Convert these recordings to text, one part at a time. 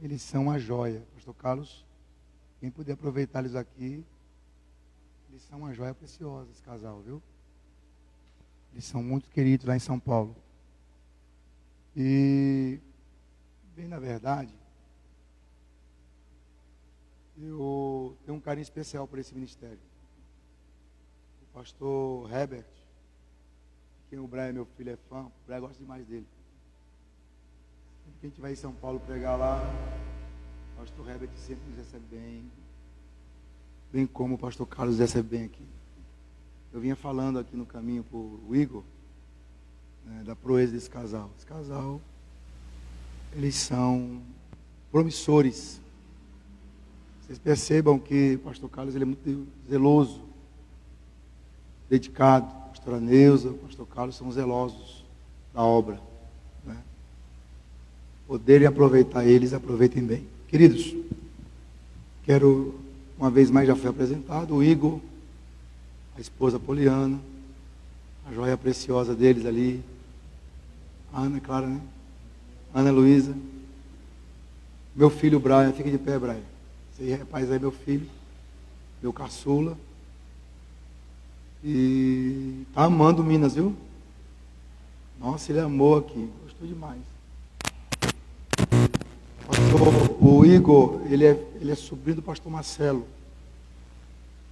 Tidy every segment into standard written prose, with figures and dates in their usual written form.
Eles são uma joia. Pastor Carlos, quem puder aproveitar eles aqui, eles são uma joia preciosa, esse casal, viu? Eles são muito queridos lá em São Paulo. E, bem na verdade, eu tenho um carinho especial por esse ministério. O pastor Herbert, quem o Brian, meu filho, é fã, o Brian gosta demais dele. Sempre que a gente vai em São Paulo pregar lá, o pastor Herbert sempre nos recebe bem como o pastor Carlos recebe bem aqui. Eu vinha falando aqui no caminho para o Igor, né, da proeza desse casal. Esse casal, eles são promissores. Vocês percebam que o pastor Carlos ele é muito zeloso, dedicado. A pastora Neuza, o pastor Carlos são zelosos da obra. Né? Poderem aproveitar eles, aproveitem bem. Queridos, quero, uma vez mais já foi apresentado, o Igor, a esposa Poliana, a joia preciosa deles ali, a Ana, claro, né? Ana Luísa, meu filho Brian, fica de pé, Brian. Esse rapaz aí é meu filho, meu caçula. E tá amando Minas, viu? Nossa, ele amou aqui, gostou demais. O Igor, ele é sobrinho do pastor Marcelo,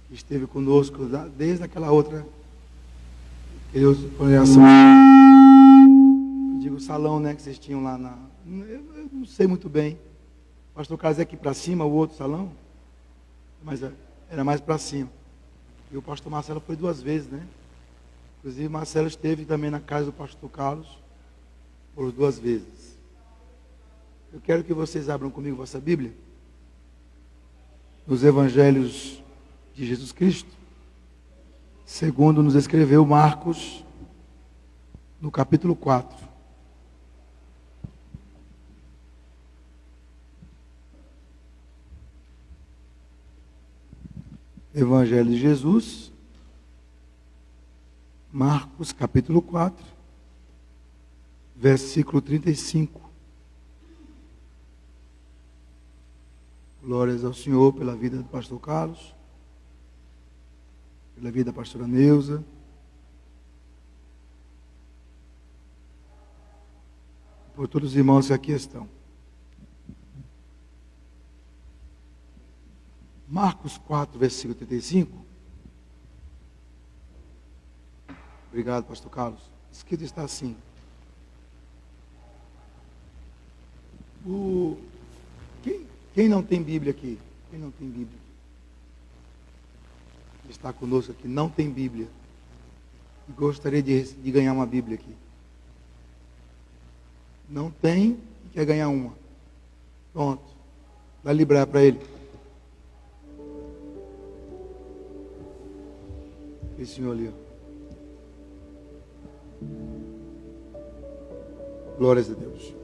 que esteve conosco desde aquela outra congregação. Eu digo salão, né, que vocês tinham lá na... Eu não sei muito bem. O pastor Carlos é aqui para cima, o outro salão, mas era mais para cima. E o pastor Marcelo foi 2 vezes, né? Inclusive, Marcelo esteve também na casa do pastor Carlos por 2 vezes. Eu quero que vocês abram comigo vossa Bíblia, nos Evangelhos de Jesus Cristo, segundo nos escreveu Marcos, no capítulo 4. Evangelho de Jesus, Marcos capítulo 4, versículo 35. Glórias ao Senhor pela vida do pastor Carlos, pela vida da pastora Neuza, por todos os irmãos que aqui estão. Marcos 4, versículo 35. Obrigado, pastor Carlos. Escrito está assim. Quem não tem Bíblia aqui? Quem não tem Bíblia? Está conosco aqui, não tem Bíblia. E gostaria de ganhar uma Bíblia aqui. Não tem e quer ganhar uma. Pronto. Vai livrar para ele. Esse senhor ali, ó. Glórias a Deus.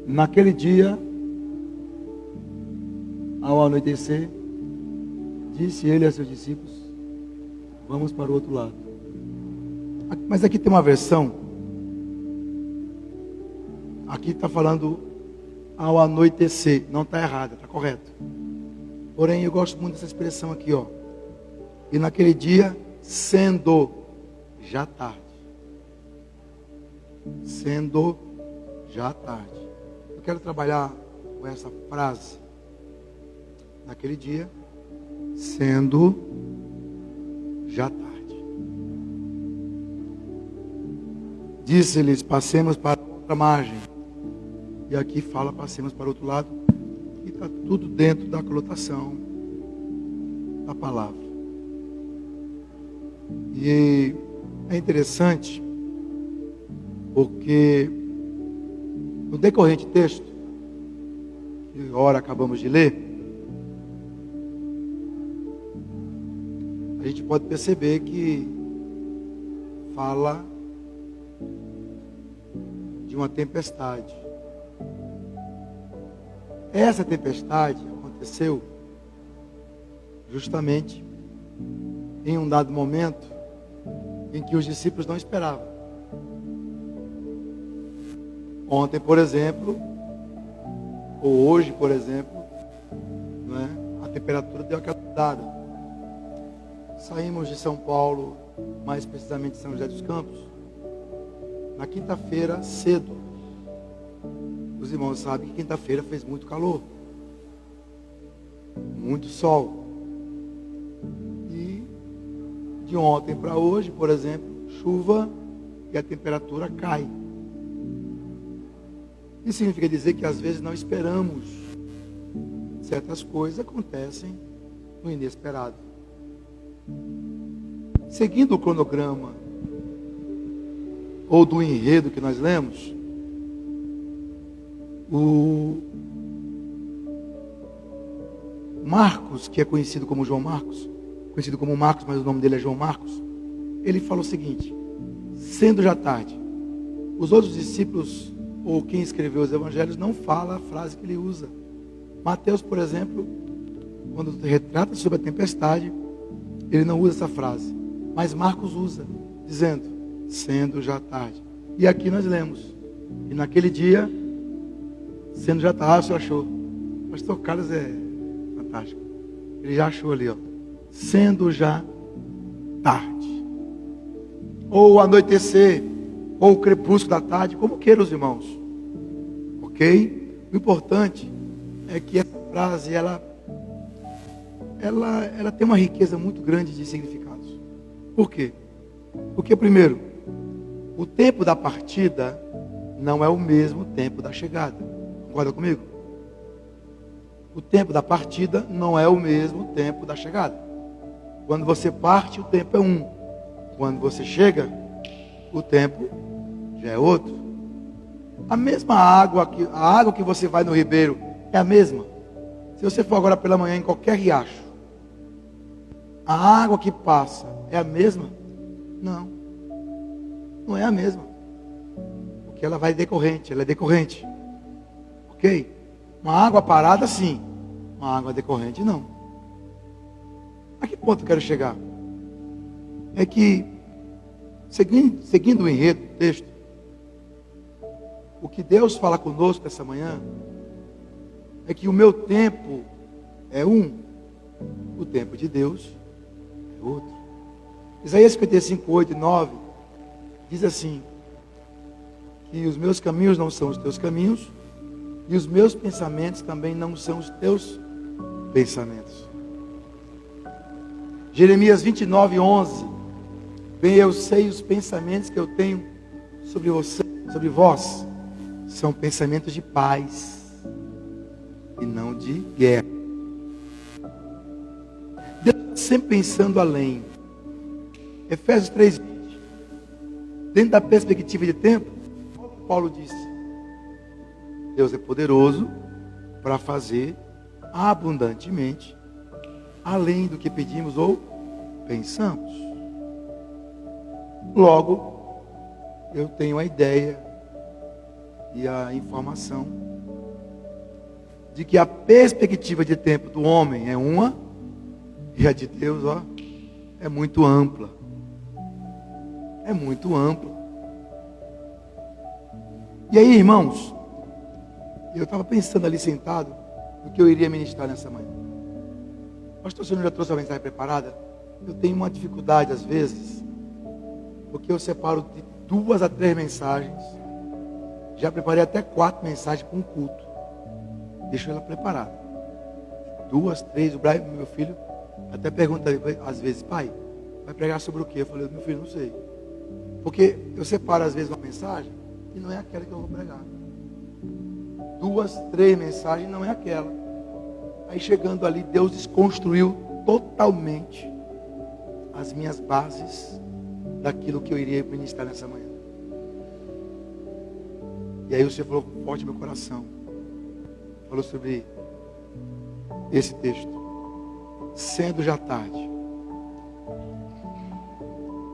Naquele dia, ao anoitecer, disse ele a seus discípulos: vamos para o outro lado. Mas aqui tem uma versão. Aqui está falando ao anoitecer. Não está errada, está correto. Porém, eu gosto muito dessa expressão aqui, ó. E naquele dia, sendo já tarde. Sendo já tarde. Eu quero trabalhar com essa frase. Naquele dia, sendo já tarde. Disse-lhes: passemos para outra margem. E aqui fala: passemos para o outro lado. E está tudo dentro da conotação da palavra. E é interessante, porque no decorrente texto, que ora acabamos de ler, a gente pode perceber que fala de uma tempestade. Essa tempestade aconteceu justamente em um dado momento em que os discípulos não esperavam. Ontem, por exemplo, ou hoje, por exemplo, não é? A temperatura deu aquela mudada. Saímos de São Paulo, mais precisamente de São José dos Campos, na quinta-feira cedo. Os irmãos sabem que quinta-feira fez muito calor, muito sol. E de ontem para hoje, por exemplo, chuva e a temperatura cai. Isso significa dizer que às vezes não esperamos. Certas coisas acontecem no inesperado. Seguindo o cronograma ou do enredo que nós lemos, o Marcos, que é conhecido como João Marcos, conhecido como Marcos, mas o nome dele é João Marcos, ele fala o seguinte: sendo já tarde. Os outros discípulos, ou quem escreveu os evangelhos, não fala a frase que ele usa. Mateus, por exemplo, quando retrata sobre a tempestade, ele não usa essa frase, mas Marcos usa, dizendo, sendo já tarde. E aqui nós lemos, e naquele dia, sendo já tarde, o senhor achou. O pastor Carlos é fantástico. Ele já achou ali, ó, sendo já tarde. Ou o anoitecer, ou o crepúsculo da tarde, como queiram os irmãos. Ok? O importante é que essa frase, ela tem uma riqueza muito grande de significados. Por quê? Porque, primeiro, o tempo da partida não é o mesmo tempo da chegada. Concorda comigo? O tempo da partida não é o mesmo tempo da chegada. Quando você parte, o tempo é um. Quando você chega, o tempo já é outro. A mesma água, a água que você vai no ribeiro é a mesma. Se você for agora pela manhã em qualquer riacho, a água que passa é a mesma? Não. Não é a mesma. Porque ela vai decorrente, ela é decorrente. Ok? Uma água parada, sim. Uma água decorrente, não. A que ponto eu quero chegar? É que, seguindo o enredo do texto, o que Deus fala conosco essa manhã é que o meu tempo é um, o tempo de Deus é outro. Isaías 55, 8 e 9 diz assim, que os meus caminhos não são os teus caminhos, e os meus pensamentos também não são os teus pensamentos. Jeremias 29, 11, bem eu sei os pensamentos que eu tenho sobre você, sobre vós, são pensamentos de paz e não de guerra. Deus está sempre pensando além. Efésios 3:20, dentro da perspectiva de tempo, Paulo disse, Deus é poderoso para fazer abundantemente além do que pedimos ou pensamos. Logo, eu tenho a ideia e a informação de que a perspectiva de tempo do homem é uma, e a de Deus, ó, é muito ampla. É muito ampla. E aí, irmãos, eu estava pensando ali sentado no que eu iria ministrar nessa manhã. O pastor Senhor já trouxe a mensagem preparada. Eu tenho uma dificuldade às vezes, porque eu separo de 2 a 3 mensagens. Já preparei até 4 mensagens para um culto. Deixo ela preparada. 2, 3, o Brian, meu filho, até pergunta às vezes, pai, vai pregar sobre o quê? Eu falei, meu filho, não sei. Porque eu separo às vezes uma mensagem e não é aquela que eu vou pregar. 2, 3 mensagens não é aquela. Aí chegando ali, Deus desconstruiu totalmente as minhas bases daquilo que eu iria ministrar nessa manhã. E aí o Senhor falou forte no meu coração. Falou sobre esse texto. Sendo já tarde.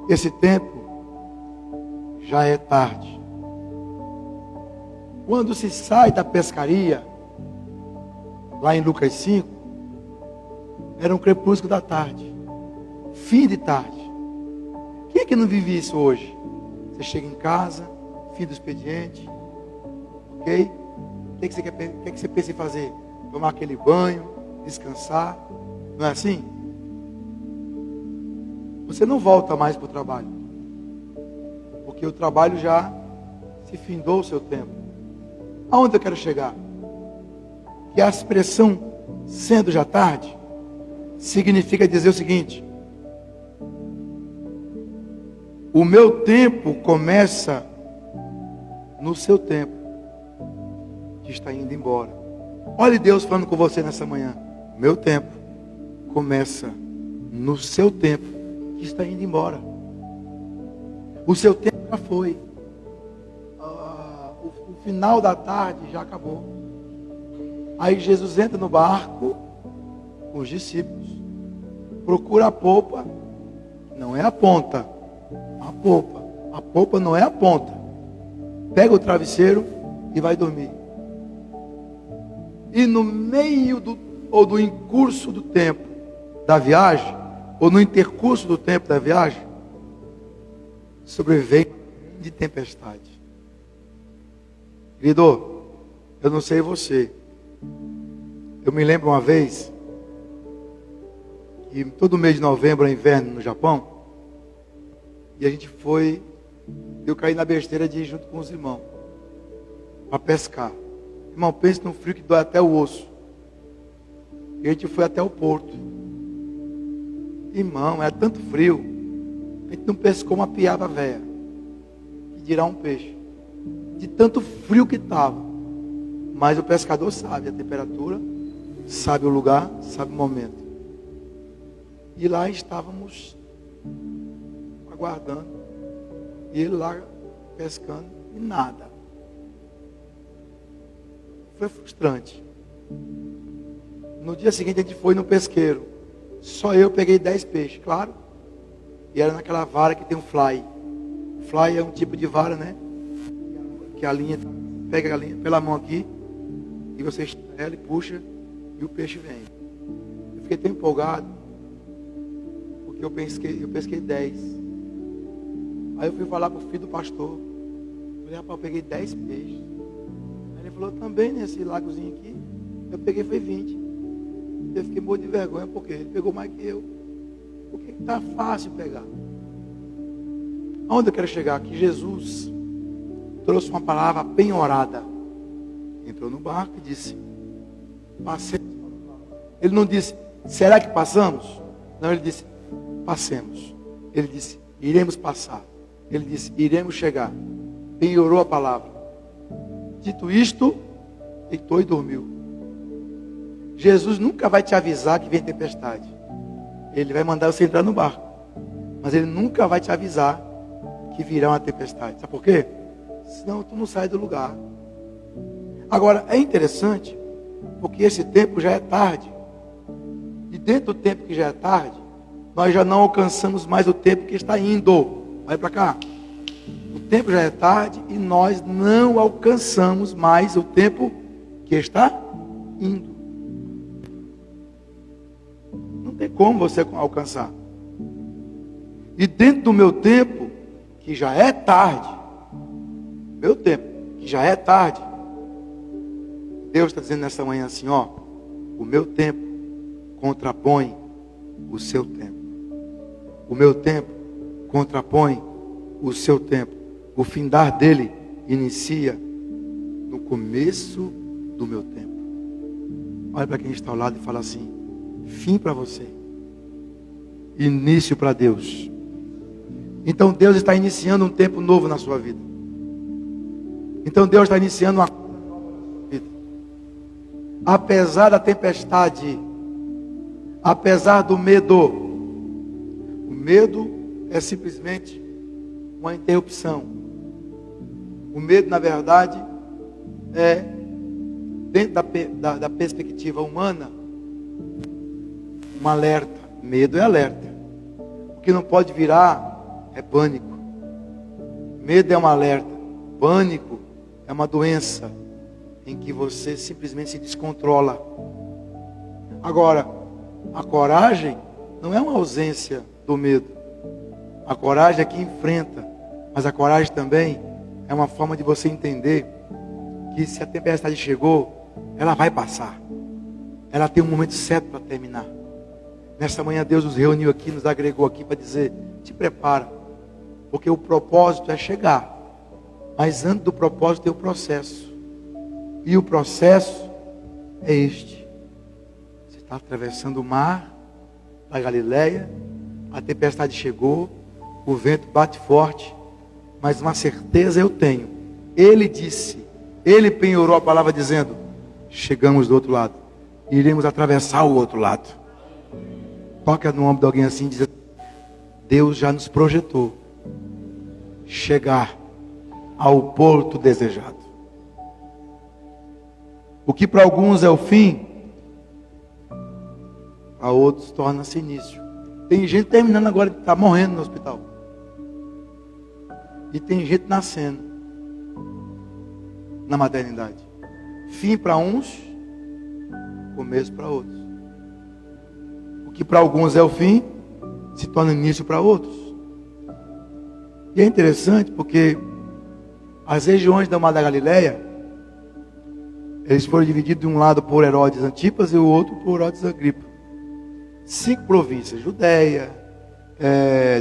Esse tempo já é tarde. Quando se sai da pescaria, lá em Lucas 5, era um crepúsculo da tarde. Fim de tarde. Quem é que não vive isso hoje? Você chega em casa, fim do expediente, ok? O que você pensa em fazer? Tomar aquele banho, descansar, não é assim? Você não volta mais para o trabalho, porque o trabalho já se findou o seu tempo. Aonde eu quero chegar? Que a expressão sendo já tarde significa dizer o seguinte: o meu tempo começa no seu tempo, que está indo embora. Olhe Deus falando com você nessa manhã. O meu tempo começa no seu tempo, que está indo embora. O seu tempo já foi. O final da tarde já acabou. Aí Jesus entra no barco com os discípulos, procura a polpa, não é a ponta, a polpa não é a ponta. Pega o travesseiro e vai dormir. E no meio do incurso do tempo da viagem, ou no intercurso do tempo da viagem, sobreveio de tempestade. Querido, eu não sei você, eu me lembro uma vez que todo mês de novembro é inverno no Japão, e a gente foi, eu caí na besteira de ir junto com os irmãos para pescar. Irmão, pense num frio que dói até o osso. E a gente foi até o porto. Irmão, era tanto frio, a gente não pescou uma piaba velha, que dirá um peixe, de tanto frio que estava. Mas o pescador sabe a temperatura, sabe o lugar, sabe o momento. E lá estávamos aguardando, e ele lá pescando, e nada. Foi frustrante. No dia seguinte a gente foi no pesqueiro. Só eu peguei 10 peixes, claro. E era naquela vara que tem um fly. Fly é um tipo de vara, né? Que a linha, pega a linha pela mão aqui, e você estira ela e puxa, e o peixe vem. Eu fiquei tão empolgado, porque eu pesquei 10. Aí eu fui falar com o filho do pastor. Eu falei, rapaz, eu peguei 10 peixes. Aí ele falou, também nesse lagozinho aqui, eu peguei foi 20. Eu fiquei morto de vergonha, porque ele pegou mais que eu. Porque está fácil pegar. Aonde eu quero chegar? Que Jesus trouxe uma palavra penhorada. Entrou no barco e disse, passemos. Ele não disse, será que passamos? Não, ele disse, passemos. Ele disse, iremos passar. Ele disse, iremos chegar. Penhorou a palavra. Dito isto, deitou e dormiu. Jesus nunca vai te avisar que vem tempestade. Ele vai mandar você entrar no barco. Mas ele nunca vai te avisar que virá uma tempestade. Sabe por quê? Senão tu não sai do lugar. Agora, é interessante, porque esse tempo já é tarde. E dentro do tempo que já é tarde, nós já não alcançamos mais o tempo que está indo. Olha para cá. O tempo já é tarde e nós não alcançamos mais o tempo que está indo. Não tem como você alcançar. E dentro do meu tempo, que já é tarde, meu tempo, que já é tarde, Deus está dizendo nessa manhã assim, ó, o meu tempo contrapõe o seu tempo. O meu tempo contrapõe o seu tempo. O findar dele inicia no começo do meu tempo. Olha para quem está ao lado e fala assim, fim para você, início para Deus. Então Deus está iniciando um tempo novo na sua vida. Então Deus está iniciando uma coisa nova na sua vida. Apesar da tempestade, apesar do medo, o medo é simplesmente uma interrupção. O medo, na verdade, é, dentro da perspectiva humana, um alerta. Medo é alerta. O que não pode virar é pânico. Medo é um alerta. Pânico é uma doença em que você simplesmente se descontrola. Agora, a coragem não é uma ausência do medo. A coragem é que enfrenta. Mas a coragem também é uma forma de você entender que se a tempestade chegou, ela vai passar. Ela tem um momento certo para terminar. Nesta manhã Deus nos reuniu aqui, nos agregou aqui para dizer: te prepara, porque o propósito é chegar. Mas antes do propósito tem o processo. E o processo é este. Você está atravessando o mar da Galileia, a tempestade chegou, o vento bate forte, mas uma certeza eu tenho. Ele disse, ele penhorou a palavra dizendo: chegamos do outro lado, iremos atravessar o outro lado. Toca no ombro de alguém assim e diz: Deus já nos projetou chegar ao porto desejado. O que para alguns é o fim, para outros torna-se início. Tem gente terminando agora, está morrendo no hospital. E tem gente nascendo na maternidade. Fim para uns, começo para outros. O que para alguns é o fim, se torna início para outros. E é interessante porque as regiões da Mar da Galileia, eles foram divididos de um lado por Herodes Antipas e o outro por Herodes Agripa. 5 províncias: Judeia,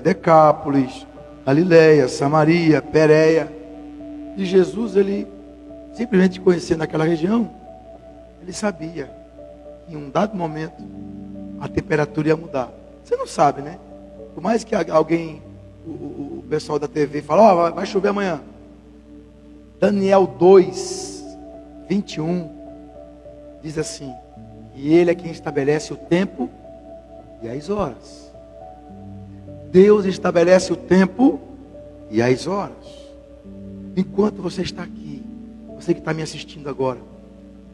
Decápolis, Galileia, Samaria, Pérea. E Jesus, ele simplesmente conhecendo aquela região, ele sabia que em um dado momento a temperatura ia mudar. Você não sabe, né? Por mais que alguém, o pessoal da TV fala: vai chover amanhã. Daniel 2, 21 diz assim: e ele é quem estabelece o tempo e as horas. Deus estabelece o tempo e as horas. Enquanto você está aqui, você que está me assistindo agora,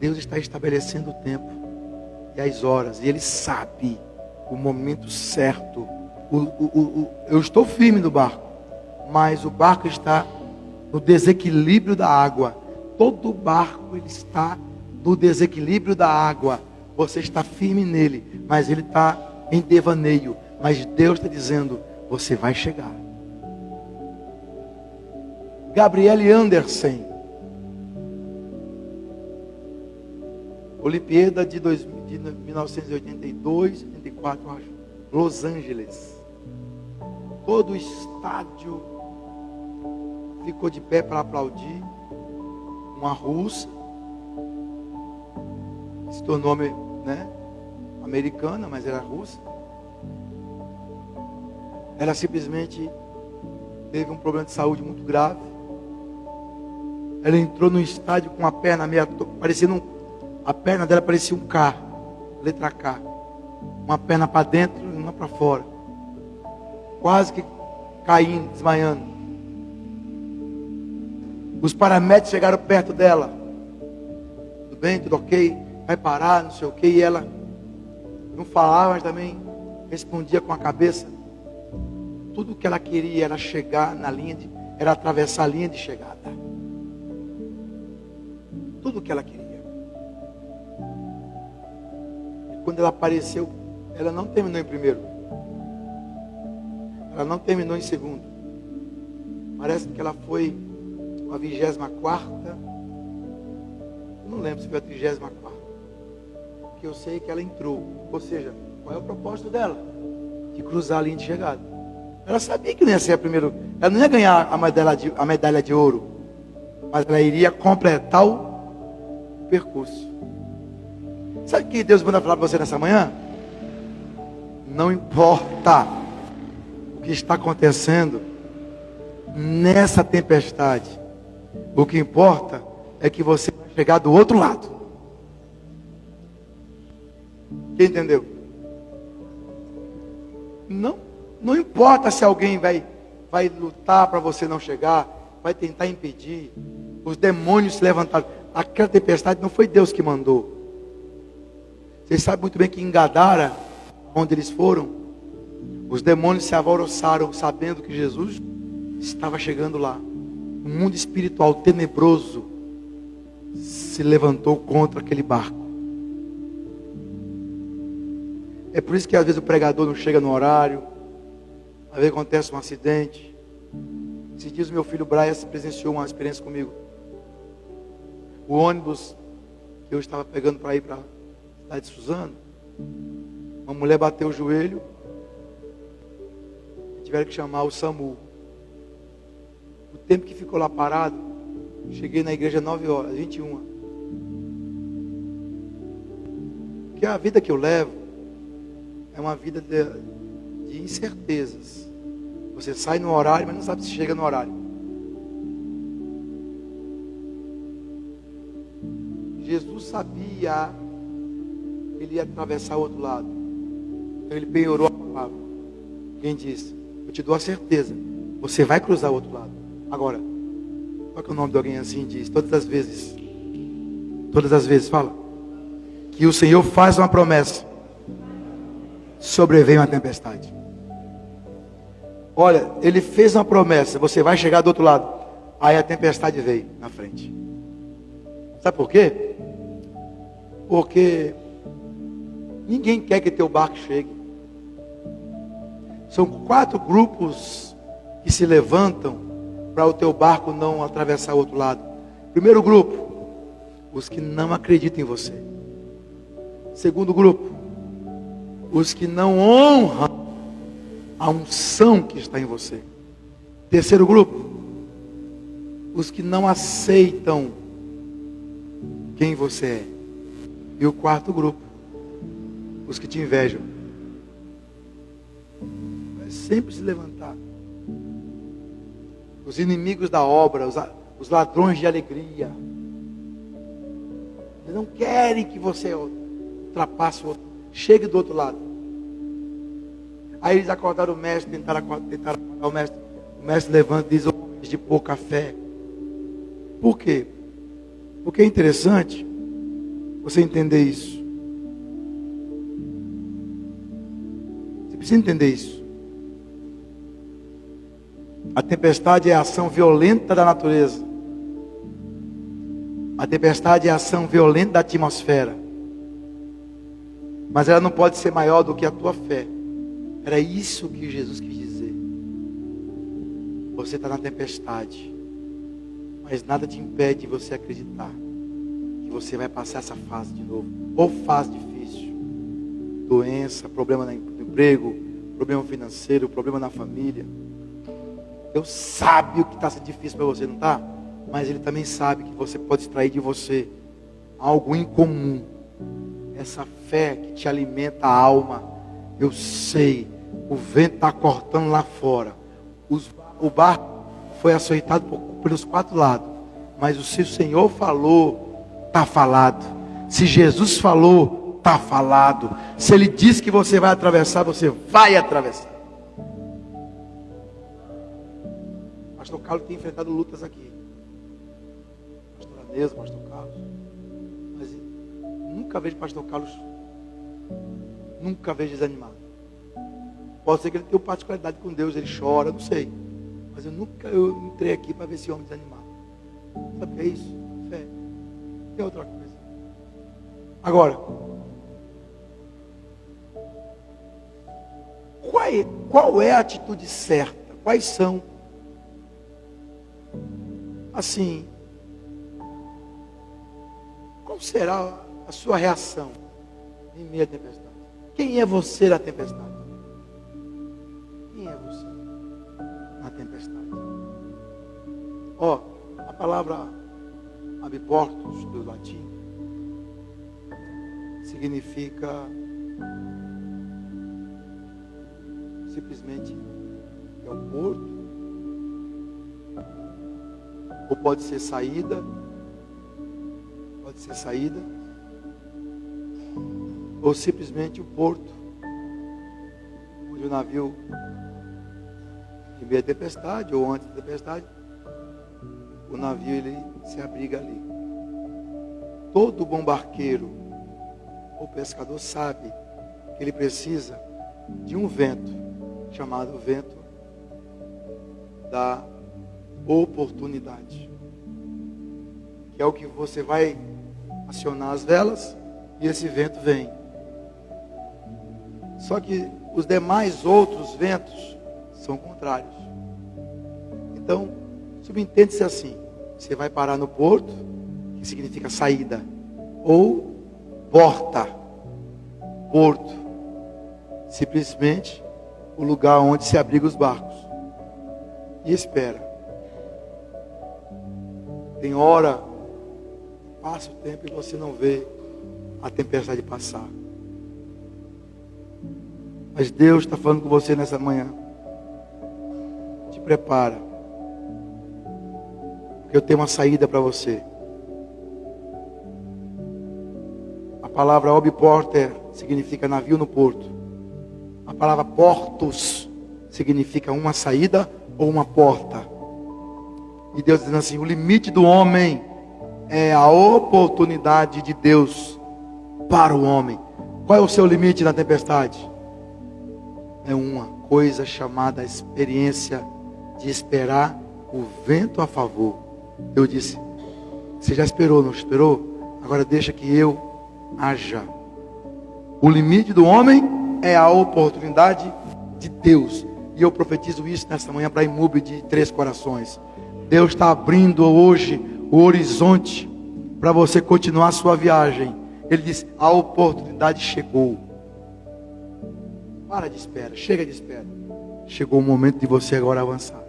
Deus está estabelecendo o tempo e as horas. E Ele sabe o momento certo. Eu estou firme no barco, mas o barco está no desequilíbrio da água. Todo barco ele está no desequilíbrio da água. Você está firme nele, mas ele está em devaneio. Mas Deus está dizendo: você vai chegar. Gabriele Anderson, Olimpíada de 1982, 84, eu acho, Los Angeles. Todo o estádio ficou de pé para aplaudir. Uma russa, se tornou, né, americana, mas era russa. Ela simplesmente teve um problema de saúde muito grave. Ela entrou no estádio com a perna meia, parecendo a perna dela parecia um K, letra K. Uma perna para dentro e uma para fora. Quase que caindo, desmaiando. Os paramédicos chegaram perto dela. Tudo bem, tudo ok? Vai parar, não sei o que. E ela não falava, mas também respondia com a cabeça. Tudo que ela queria era chegar na linha era atravessar a linha de chegada. Tudo que ela queria. E quando ela apareceu, ela não terminou em primeiro. Ela não terminou em segundo. Parece que ela foi a 24ª. Eu não lembro se foi a 34ª. Porque eu sei que ela entrou. Ou seja, qual é o propósito dela? De cruzar a linha de chegada. Ela sabia que não ia ser a primeira. Ela não ia ganhar a medalha de ouro. Mas ela iria completar o percurso. Sabe o que Deus manda falar para você nessa manhã? Não importa o que está acontecendo nessa tempestade. O que importa é que você vai chegar do outro lado. Quem entendeu? Não importa se alguém vai lutar para você não chegar, vai tentar impedir. Os demônios se levantaram. Aquela tempestade não foi Deus que mandou. Vocês sabem muito bem que em Gadara, onde eles foram, os demônios se alvoroçaram, sabendo que Jesus estava chegando lá. O mundo espiritual tenebroso se levantou contra aquele barco. É por isso que às vezes o pregador não chega no horário. Às vezes acontece um acidente. Esses dias o meu filho Brian presenciou uma experiência comigo. o ônibus que eu estava pegando para ir para a cidade de Suzano, uma mulher bateu o joelho e tiveram que chamar o SAMU. O tempo que ficou lá parado, cheguei na igreja 9 horas, 21. Porque a vida que eu levo é uma vida de incertezas. Você sai no horário, mas não sabe se chega no horário. Jesus sabia que ele ia atravessar o outro lado. Então ele penhorou a palavra. Quem disse? Eu te dou a certeza. Você vai cruzar o outro lado. Agora, qual é o nome de alguém assim? Diz, todas as vezes, fala, que o Senhor faz uma promessa, sobreveio uma tempestade. Olha, ele fez uma promessa, você vai chegar do outro lado. Aí a tempestade veio na frente. Sabe por quê? Porque ninguém quer que teu barco chegue. São 4 grupos que se levantam para o teu barco não atravessar o outro lado. Primeiro grupo, os que não acreditam em você. Segundo grupo, os que não honram a unção que está em você. Terceiro grupo, os que não aceitam quem você é. E o quarto grupo, os que te invejam. Vai sempre se levantar. Os inimigos da obra, os ladrões de alegria. Eles não querem que você ultrapasse o outro, chegue do outro lado. Aí eles acordaram o mestre, tentaram acordar o mestre. O mestre levanta e diz, homens de pouca fé. Por quê? Porque é interessante você entender isso. Você precisa entender isso. A tempestade é a ação violenta da natureza. A tempestade é a ação violenta da atmosfera. Mas ela não pode ser maior do que a tua fé. Era isso que Jesus quis dizer. Você está na tempestade, mas nada te impede de você acreditar que você vai passar essa fase de novo. Ou fase difícil, doença, problema no emprego, problema financeiro, problema na família. Deus sabe o que está sendo difícil para você, não está? Mas Ele também sabe que você pode extrair de você algo incomum. Essa fé que te alimenta a alma. Eu sei, o vento está cortando lá fora. O barco foi açoitado pelos 4 lados. Mas se o Senhor falou, está falado. Se Jesus falou, está falado. Se Ele disse que você vai atravessar, você vai atravessar. Pastor Carlos tem enfrentado lutas aqui. Pastor Anesa, Pastor Carlos. Mas nunca vejo Pastor Carlos, nunca vejo desanimado. Pode ser que ele tenha particularidade com Deus, ele chora, não sei. Mas eu entrei aqui para ver esse homem desanimado. Sabe o que é isso? Fé. Tem outra coisa. Agora, qual é a atitude certa? Quais são, assim, qual será a sua reação em meio à tempestade? Quem é você na tempestade? Quem é você na tempestade? A palavra abiportus do latim significa simplesmente é um porto, ou pode ser saída, ou simplesmente o porto onde o navio, em meio à tempestade ou antes da tempestade, o navio ele se abriga ali. Todo bom barqueiro ou pescador sabe que ele precisa de um vento, chamado vento da oportunidade, que é o que você vai acionar as velas e esse vento vem. Só que os demais outros ventos são contrários. Então, subentende-se assim: você vai parar no porto, que significa saída, ou porta, porto, simplesmente o lugar onde se abrigam os barcos. E espera. Tem hora, passa o tempo e você não vê a tempestade passar. Mas Deus está falando com você nessa manhã. Te prepara. Porque eu tenho uma saída para você. A palavra obiporter significa navio no porto. A palavra portos significa uma saída ou uma porta. E Deus dizendo assim: o limite do homem é a oportunidade de Deus para o homem. Qual é o seu limite na tempestade? É uma coisa chamada experiência de esperar o vento a favor. Eu disse: você já esperou, não esperou? Agora deixa que eu haja. O limite do homem é a oportunidade de Deus. E eu profetizo isso nessa manhã para a Imub de Três Corações. Deus está abrindo hoje o horizonte para você continuar a sua viagem. Ele diz: a oportunidade chegou. Para de espera, chega de espera. Chegou o momento de você agora avançar.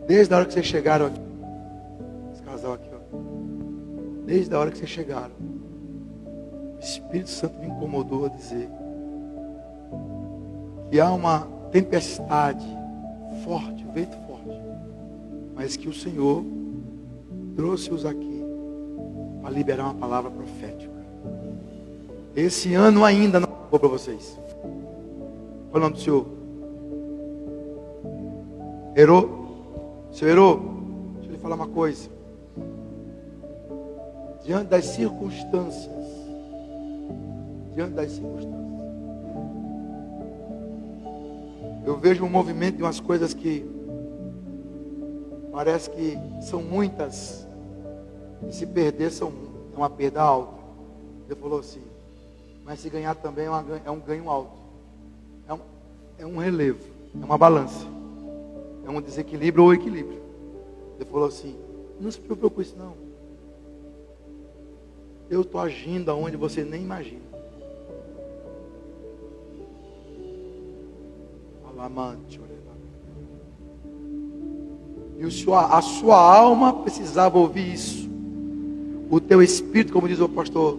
Desde a hora que vocês chegaram aqui, esse casal aqui, ó. Desde a hora que vocês chegaram, o Espírito Santo me incomodou a dizer que há uma tempestade forte, um vento forte, mas que o Senhor trouxe-os aqui para liberar uma palavra profética. Esse ano ainda não acabou para vocês. Qual é o nome do Senhor? Herô? Seu Herô, deixa eu lhe falar uma coisa. Diante das circunstâncias, eu vejo um movimento de umas coisas que parece que são muitas, e se perder é uma perda alta. Ele falou assim: mas se ganhar também é um ganho alto. É um relevo, é uma balança, é um desequilíbrio ou equilíbrio. Ele falou assim: não se preocupe com isso não. Eu estou agindo aonde você nem imagina. E a sua alma precisava ouvir isso. O teu espírito, como diz o pastor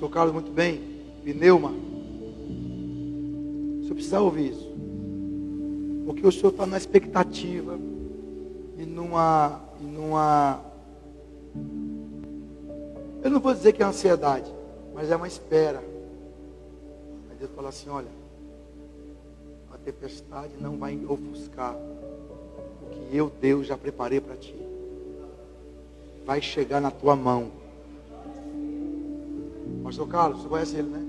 Carlos muito bem, pneuma, você precisa ouvir isso. Porque o Senhor está na expectativa e numa eu não vou dizer que é ansiedade, mas é uma espera. Aí Deus fala assim: olha, a tempestade não vai ofuscar o que eu, Deus, já preparei para ti. Vai chegar na tua mão. Pastor Carlos, você conhece ele, né?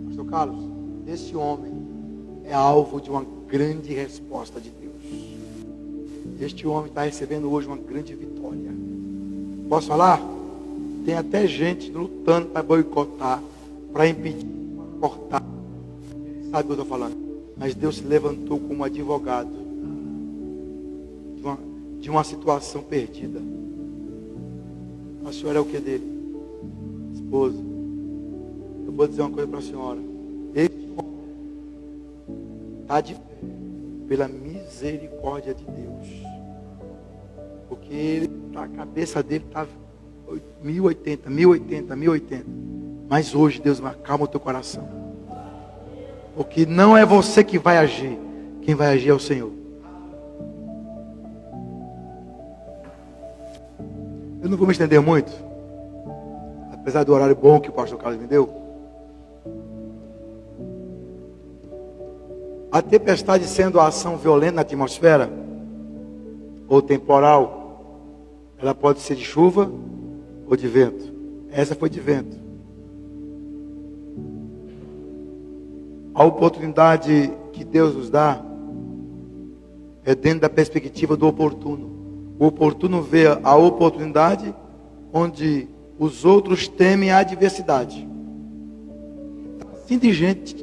Pastor Carlos, esse homem é alvo de uma grande resposta de Deus. Este homem está recebendo hoje uma grande vitória. Posso falar? Tem até gente lutando para boicotar, para impedir, para cortar. Sabe o que eu estou falando? Mas Deus se levantou como advogado de uma situação perdida. A senhora é o que dele? Esposa. Eu vou dizer uma coisa para a senhora. Este homem está de pé pela misericórdia de Deus. Porque a cabeça dele está 1080. Mas hoje Deus acalma o teu coração. Porque não é você que vai agir. Quem vai agir é o Senhor. Eu não vou me estender muito, apesar do horário bom que o pastor Carlos me deu. A tempestade sendo a ação violenta na atmosfera, ou temporal, ela pode ser de chuva ou de vento. Essa foi de vento. A oportunidade que Deus nos dá é dentro da perspectiva do oportuno. O oportuno vê a oportunidade onde os outros temem a adversidade. Assim de gente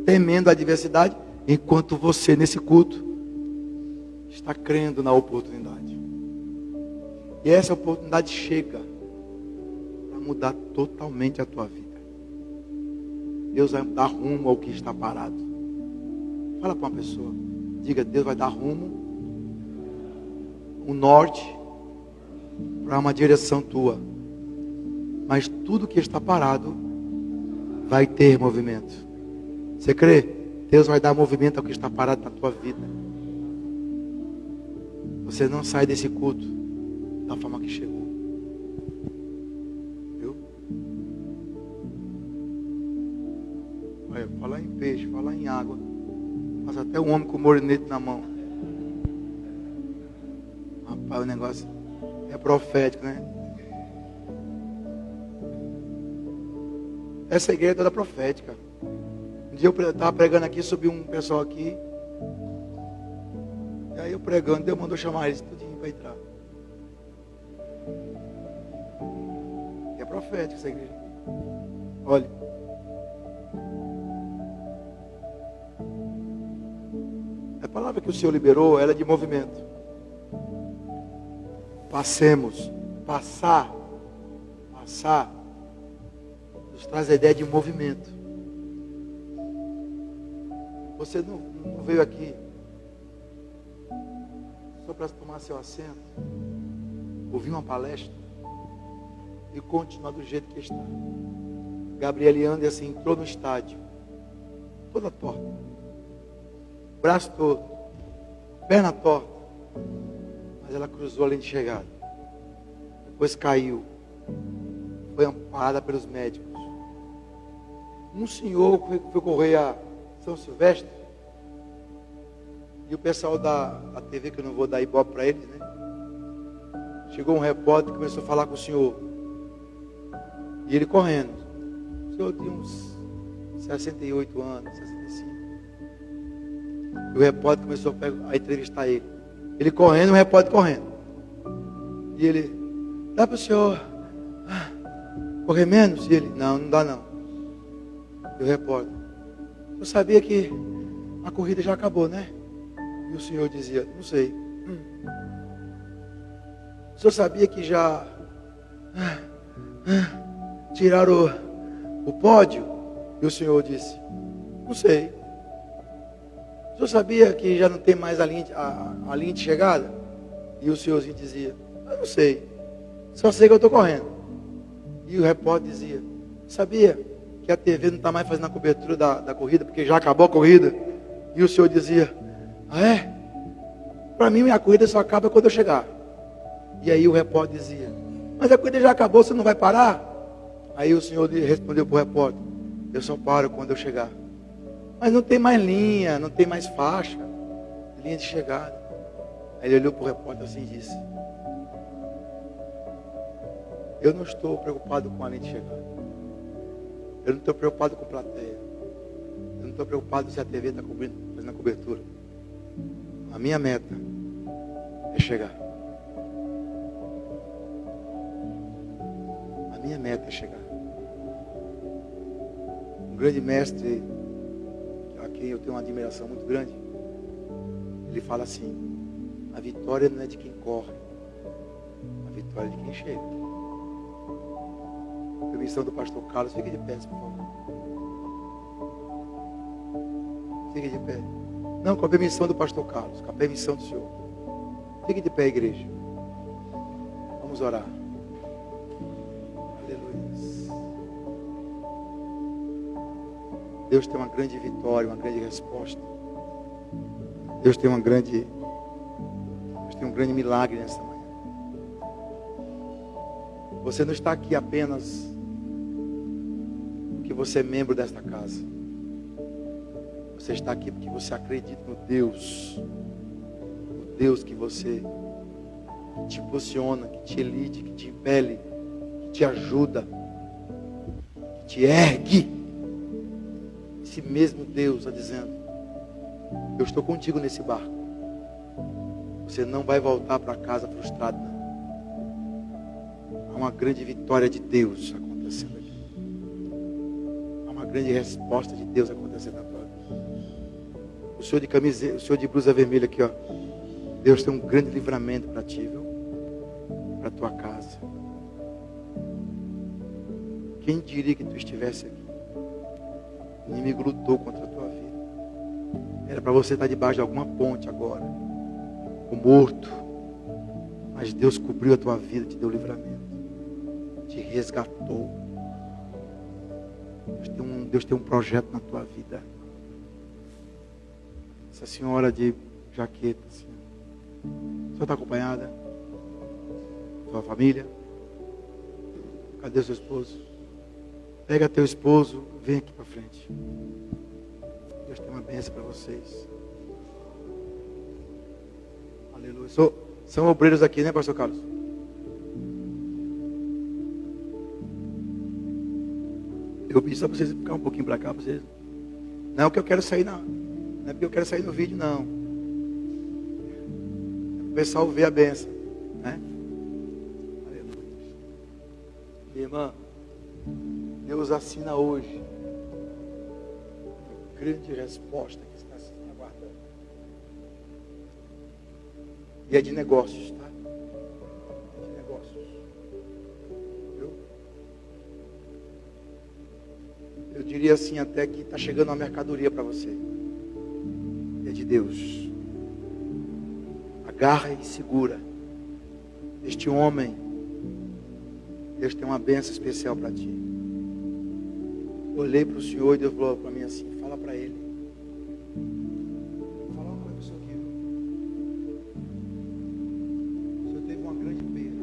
temendo a adversidade, enquanto você nesse culto está crendo na oportunidade. E essa oportunidade chega para mudar totalmente a tua vida. Deus vai dar rumo ao que está parado. Fala para uma pessoa. Diga, Deus vai dar rumo, um norte, para uma direção tua. Mas tudo que está parado vai ter movimento. Você crê? Deus vai dar movimento ao que está parado na tua vida. Você não sai desse culto da forma que chegou. Viu? Olha, falar em peixe, falar em água. Mas até um homem com morenete na mão. Rapaz, o negócio é profético, né? Essa igreja é toda profética. Um dia eu estava pregando aqui, subiu um pessoal aqui. E aí eu pregando, Deus mandou chamar eles tudinho para entrar. É profética essa igreja. Olha. A palavra que o Senhor liberou, ela é de movimento. Passemos. Passar. Nos traz a ideia de movimento. Você não veio aqui só para tomar seu assento, ouvir uma palestra e continuar do jeito que está. Gabriele Anderson entrou no estádio, toda torta, braço todo, perna torta, mas ela cruzou a linha de chegada. Depois caiu, foi amparada pelos médicos. Um senhor foi correr a São Silvestre, e o pessoal da TV, que eu não vou dar ibope para eles, né? Chegou um repórter que começou a falar com o senhor. E ele correndo. O senhor tinha uns 68 anos, 65. E o repórter começou a entrevistar ele. Ele correndo, o repórter correndo. E ele, dá para o senhor correr menos? E ele, não dá não. E o repórter, eu sabia que a corrida já acabou, né? E o senhor dizia, não sei. O senhor sabia que já tiraram o pódio? E o senhor disse, não sei. O senhor sabia que já não tem mais a linha de chegada? E o senhorzinho dizia, eu não sei. Só sei que eu estou correndo. E o repórter dizia, sabia que a TV não está mais fazendo a cobertura da corrida, porque já acabou a corrida? E o senhor dizia, ah é? Para mim a corrida só acaba quando eu chegar. E aí o repórter dizia, mas a corrida já acabou, você não vai parar? Aí o senhor respondeu para o repórter, eu só paro quando eu chegar. Mas não tem mais linha, não tem mais faixa, linha de chegada. Aí ele olhou para o repórter assim e disse, eu não estou preocupado com a linha de chegada. Eu não estou preocupado com plateia. Eu não estou preocupado se a TV está fazendo a cobertura. A minha meta é chegar. A minha meta é chegar. Um grande mestre, a quem eu tenho uma admiração muito grande, ele fala assim, a vitória não é de quem corre, a vitória é de quem chega. Permissão do pastor Carlos, fique de pé, por favor. Fique de pé. Não, com a permissão do pastor Carlos, com a permissão do Senhor. Fique de pé, igreja. Vamos orar. Aleluia. Deus tem uma grande vitória, uma grande resposta. Deus tem um grande milagre nessa manhã. Você não está aqui apenas porque você é membro desta casa. Você está aqui porque você acredita no Deus que você que te posiciona, que te elite, que te impele, que te ajuda, que te ergue. Esse mesmo Deus está dizendo, eu estou contigo nesse barco. Você não vai voltar para casa frustrado, não. Há uma grande vitória de Deus acontecendo aqui. Há uma grande resposta de Deus acontecendo na tua vida. O senhor de camiseta, o senhor de blusa vermelha aqui, ó. Deus tem um grande livramento para ti, viu? para a tua casa. Quem diria que tu estivesse aqui? O inimigo lutou contra a tua vida. Era para você estar debaixo de alguma ponte agora, ou morto. Mas Deus cobriu a tua vida, te deu livramento, te resgatou. Deus tem um projeto na tua vida. Essa senhora de jaqueta, assim, a senhora está acompanhada? Sua família? Cadê seu esposo? Pega teu esposo, vem aqui para frente. Deus tem uma bênção para vocês. Aleluia. São obreiros aqui, né, pastor Carlos? Eu pedi só para vocês ficarem um pouquinho para cá. Vocês... Não é que eu quero sair, não. Não é porque eu quero sair no vídeo, não. É o pessoal ver a bênção, né? Aleluia. Minha irmã, Deus assina hoje uma grande resposta que está se aguardando. E é de negócios, tá? É de negócios. Viu? Eu diria assim até que está chegando uma mercadoria para você. É de Deus. Agarra e segura. Este homem, Deus tem uma bênção especial para ti. Eu olhei para o Senhor e Deus falou para mim assim: fala para ele. Vou falar uma coisa para o Senhor aqui. O Senhor teve uma grande perda,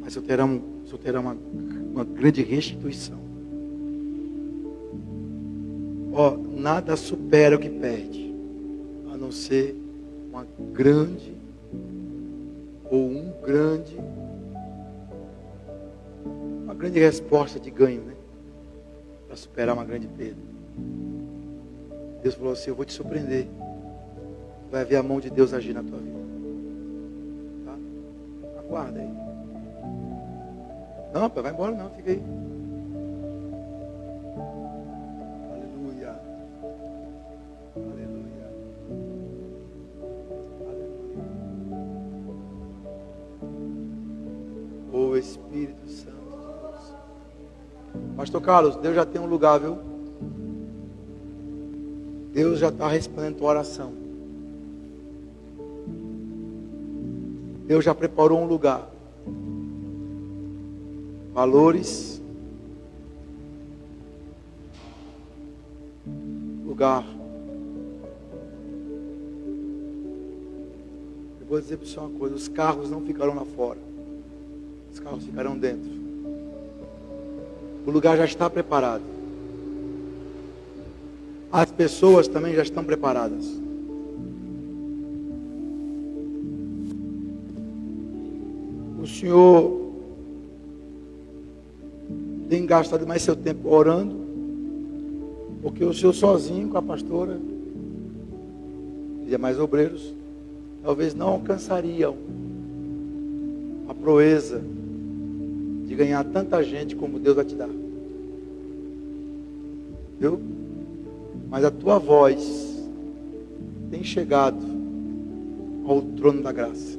mas o Senhor terá uma grande restituição. Ó, nada supera o que perde, a não ser uma grande resposta de ganho, né? Para superar uma grande perda. Deus falou assim: eu vou te surpreender. Vai ver a mão de Deus agir na tua vida. Tá? Aguarda aí. Não, pai, vai embora não, fica aí. Aleluia. Aleluia. Aleluia. O Espírito Santo. Pastor Carlos, Deus já tem um lugar, viu? Deus já está respondendo a tua oração. Deus já preparou um lugar. Valores. Lugar. Eu vou dizer para você uma coisa: os carros não ficarão lá fora. Os carros ficarão dentro. O lugar já está preparado. As pessoas também já estão preparadas. O Senhor tem gastado mais seu tempo orando, porque o Senhor sozinho com a pastora e demais obreiros talvez não alcançariam a proeza de ganhar tanta gente como Deus vai te dar. Viu? Mas a tua voz tem chegado ao trono da graça.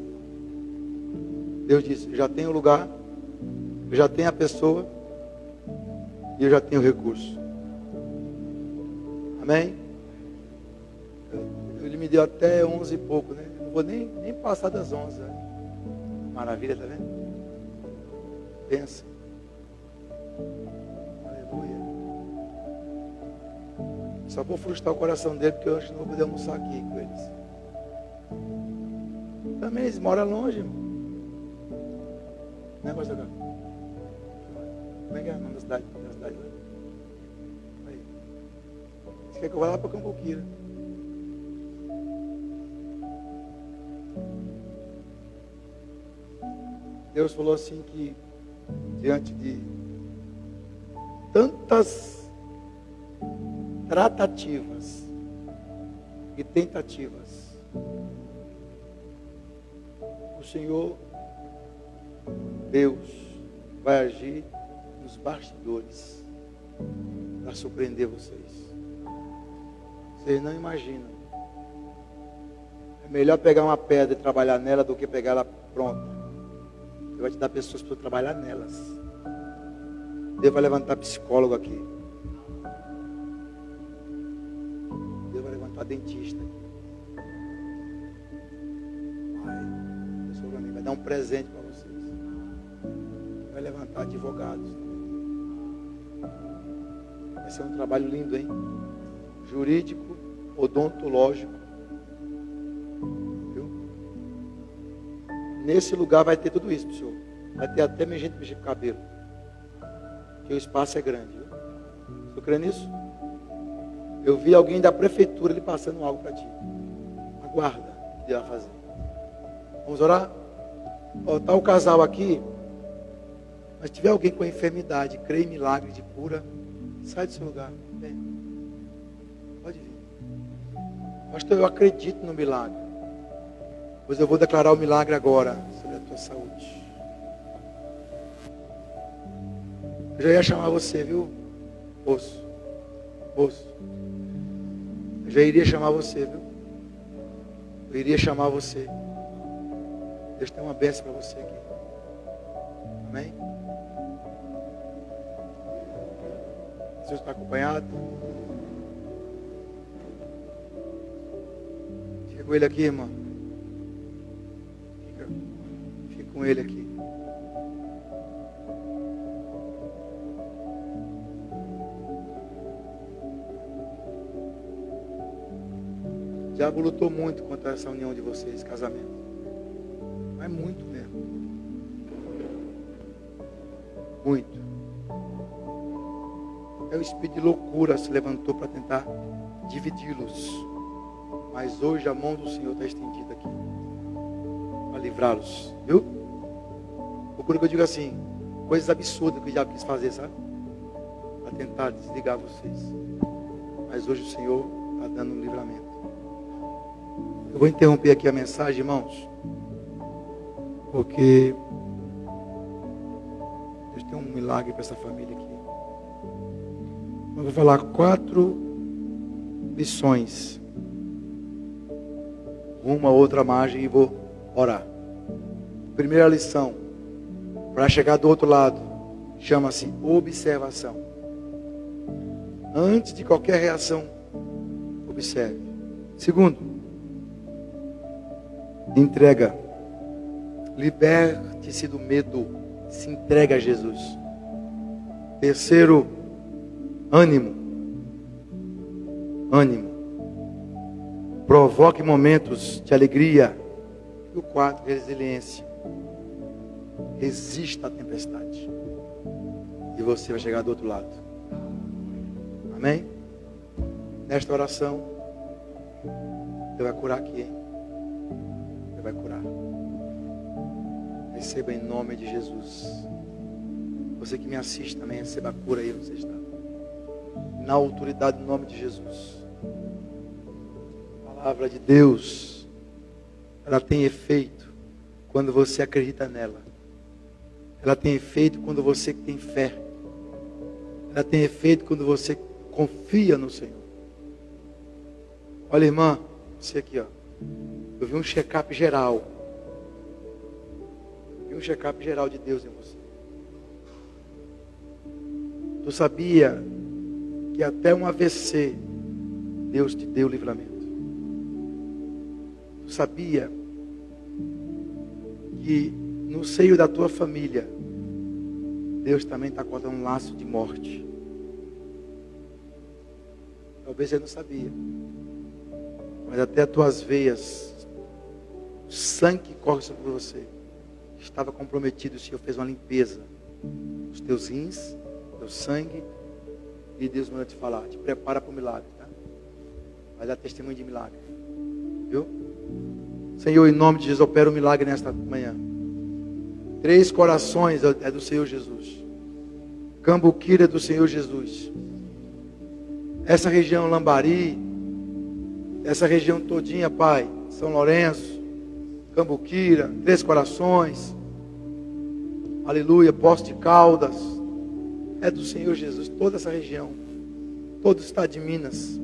Deus disse: eu já tenho o lugar, eu já tenho a pessoa e eu já tenho o recurso. Amém? Ele me deu até 11 e pouco, né? Não vou nem passar das 11. Né? Maravilha, tá vendo? Pensa. Aleluia. Só vou frustrar o coração dele, porque eu acho que não vou poder almoçar aqui com eles. Também eles moram longe, irmão. Né, pastor Carlos? Como é que é o nome da cidade? Lá? Aí. Você quer que eu vá lá para Cambuquira? Deus falou assim que diante de tantas tratativas e tentativas, o Senhor Deus vai agir nos bastidores para surpreender vocês. Vocês não imaginam. É melhor pegar uma pedra e trabalhar nela do que pegar ela pronta. Ele vai te dar pessoas para trabalhar nelas. Deus vai levantar psicólogo aqui. Deus vai levantar dentista aqui. Vai dar um presente para vocês. Vai levantar advogados. Vai ser um trabalho lindo, hein? Jurídico, odontológico. Viu? Nesse lugar vai ter tudo isso, senhor. Vai ter até gente mexer com o cabelo. Porque o espaço é grande, viu? Você crê nisso? Eu vi alguém da prefeitura ali passando algo para ti. Aguarda o que Deus vai fazer. Vamos orar? Está o casal aqui. Mas se tiver alguém com enfermidade, crê em milagre de cura, sai do seu lugar. Vem. Pode vir. Pastor, eu acredito no milagre. Pois eu vou declarar o milagre agora sobre a tua saúde. Eu já ia chamar você, viu? Moço. Eu já iria chamar você, viu? Eu iria chamar você. Deus tem uma bênção para você aqui. Amém? Jesus está acompanhado? Fica com ele aqui, irmão. Fica com ele aqui. O diabo lutou muito contra essa união de vocês, casamento. Mas muito mesmo. Muito. O espírito de loucura se levantou para tentar dividi-los. Mas hoje a mão do Senhor está estendida aqui para livrá-los. Viu? Procura que eu digo assim, coisas absurdas que o diabo quis fazer, sabe? Para tentar desligar vocês. Mas hoje o Senhor está dando um livramento. Eu vou interromper aqui a mensagem, irmãos. Porque Deus tem um milagre para essa família aqui. Eu vou falar 4 lições. Uma outra margem e vou orar. Primeira lição. Para chegar do outro lado. Chama-se observação. Antes de qualquer reação, observe. Segundo, entrega. Liberte-se do medo. Se entrega a Jesus. Terceiro, ânimo. Provoque momentos de alegria. E o 4, resiliência. Resista à tempestade. E você vai chegar do outro lado. Amém? Nesta oração, Deus vai curar aqui, hein? Deus vai curar. Receba em nome de Jesus. Você que me assiste também, receba a cura aí onde você está. Na autoridade do nome de Jesus. A palavra de Deus, ela tem efeito quando você acredita nela. Ela tem efeito quando você tem fé. Ela tem efeito quando você confia no Senhor. Olha, irmã, você aqui, ó. Eu vi um check-up geral. Um check-up geral de Deus em você. Tu sabia que até um AVC Deus te deu livramento? Tu sabia que no seio da tua família Deus também está cortando um laço de morte? Talvez você não sabia, mas até as tuas veias, o sangue que corre sobre você estava comprometido. O Senhor fez uma limpeza. Os teus rins, teu sangue. E Deus manda te falar. Te prepara para o milagre, tá? Vai dar testemunho de milagre. Viu? Senhor, em nome de Jesus, opera o milagre nesta manhã. 3 corações é do Senhor Jesus. Cambuquira é do Senhor Jesus. Essa região Lambari, essa região todinha, Pai, São Lourenço, Cambuquira, 3 Corações, aleluia, Poço de Caldas, é do Senhor Jesus. Toda essa região, todo o estado de Minas,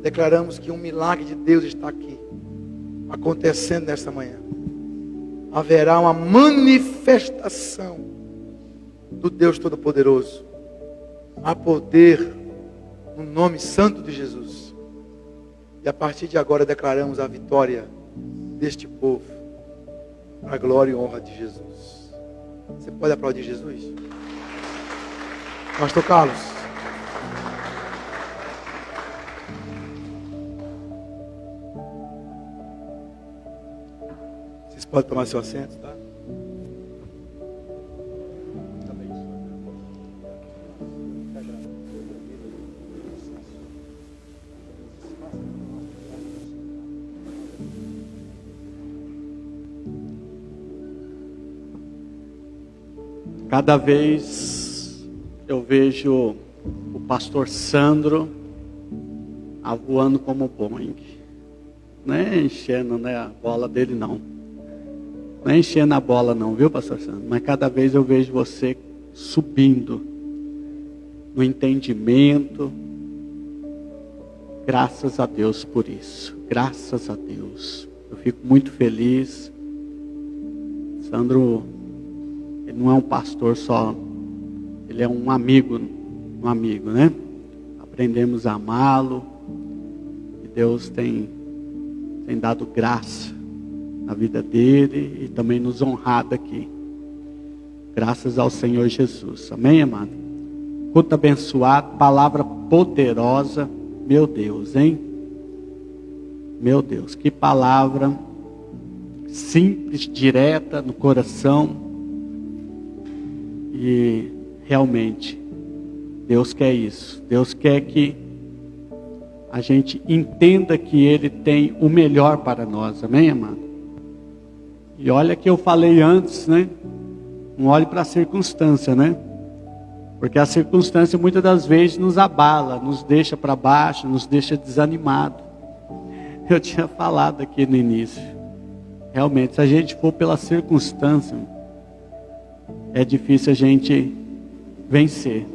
declaramos que um milagre de Deus está aqui, acontecendo nesta manhã. haverá uma manifestação do Deus Todo-Poderoso. Há poder no nome santo de Jesus. E a partir de agora declaramos a vitória deste povo, para a glória e honra de Jesus. Você pode aplaudir Jesus? Pastor Carlos. Vocês podem tomar seu assento, tá? Cada vez eu vejo o pastor Sandro voando como Boeing. Não é enchendo, né, a bola dele não. Não é enchendo a bola não, viu, pastor Sandro? Mas cada vez eu vejo você subindo no entendimento. Graças a Deus por isso. Graças a Deus. Eu fico muito feliz. Sandro, ele não é um pastor só, ele é um amigo, né? Aprendemos a amá-lo, e Deus tem dado graça na vida dele e também nos honrado aqui. Graças ao Senhor Jesus. Amém, amado? Culto abençoado, palavra poderosa. Meu Deus, hein? Meu Deus, que palavra simples, direta no coração. E realmente, Deus quer isso. Deus quer que a gente entenda que Ele tem o melhor para nós. Amém, amado? E olha que eu falei antes, né? Não olhe para a circunstância, né? Porque a circunstância muitas das vezes nos abala, nos deixa para baixo, nos deixa desanimado. Eu tinha falado aqui no início. Realmente, se a gente for pela circunstância, é difícil a gente vencer.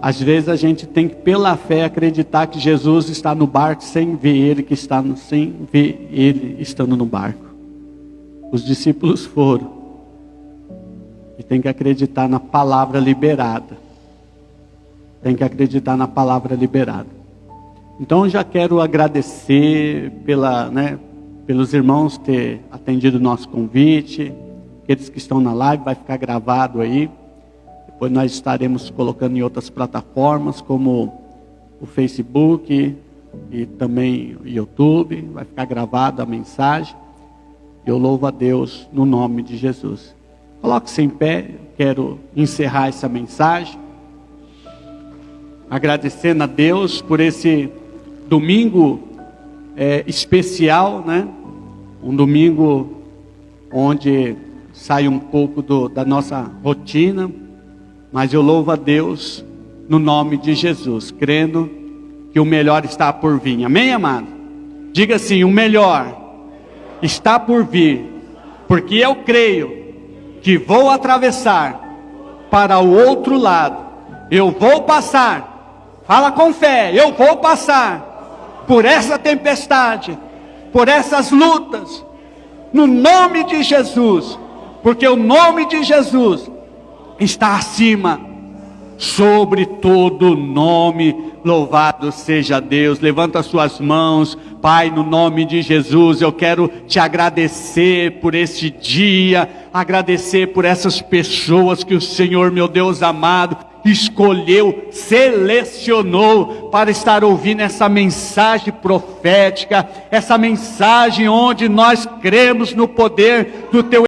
Às vezes a gente tem que, pela fé, acreditar que Jesus está no barco sem ver Ele sem ver Ele estando no barco. Os discípulos foram. E tem que acreditar na palavra liberada. Tem que acreditar na palavra liberada. Então eu já quero agradecer pelos irmãos ter atendido o nosso convite. Aqueles que estão na live, vai ficar gravado aí. Depois nós estaremos colocando em outras plataformas, como o Facebook e também o YouTube. Vai ficar gravado a mensagem. Eu louvo a Deus no nome de Jesus. Coloque-se em pé, quero encerrar essa mensagem. Agradecendo a Deus por esse domingo especial, né? Um domingo onde sai um pouco da nossa rotina, mas eu louvo a Deus no nome de Jesus, crendo que o melhor está por vir. Amém, amado? Diga assim: o melhor está por vir, porque eu creio que vou atravessar para o outro lado. Eu vou passar, fala com fé, eu vou passar por essa tempestade, por essas lutas, no nome de Jesus. Porque o nome de Jesus está acima, sobre todo nome. Louvado seja Deus. Levanta as suas mãos. Pai, no nome de Jesus, eu quero te agradecer por este dia, agradecer por essas pessoas que o Senhor, meu Deus amado, escolheu, selecionou para estar ouvindo essa mensagem profética, essa mensagem onde nós cremos no poder do teu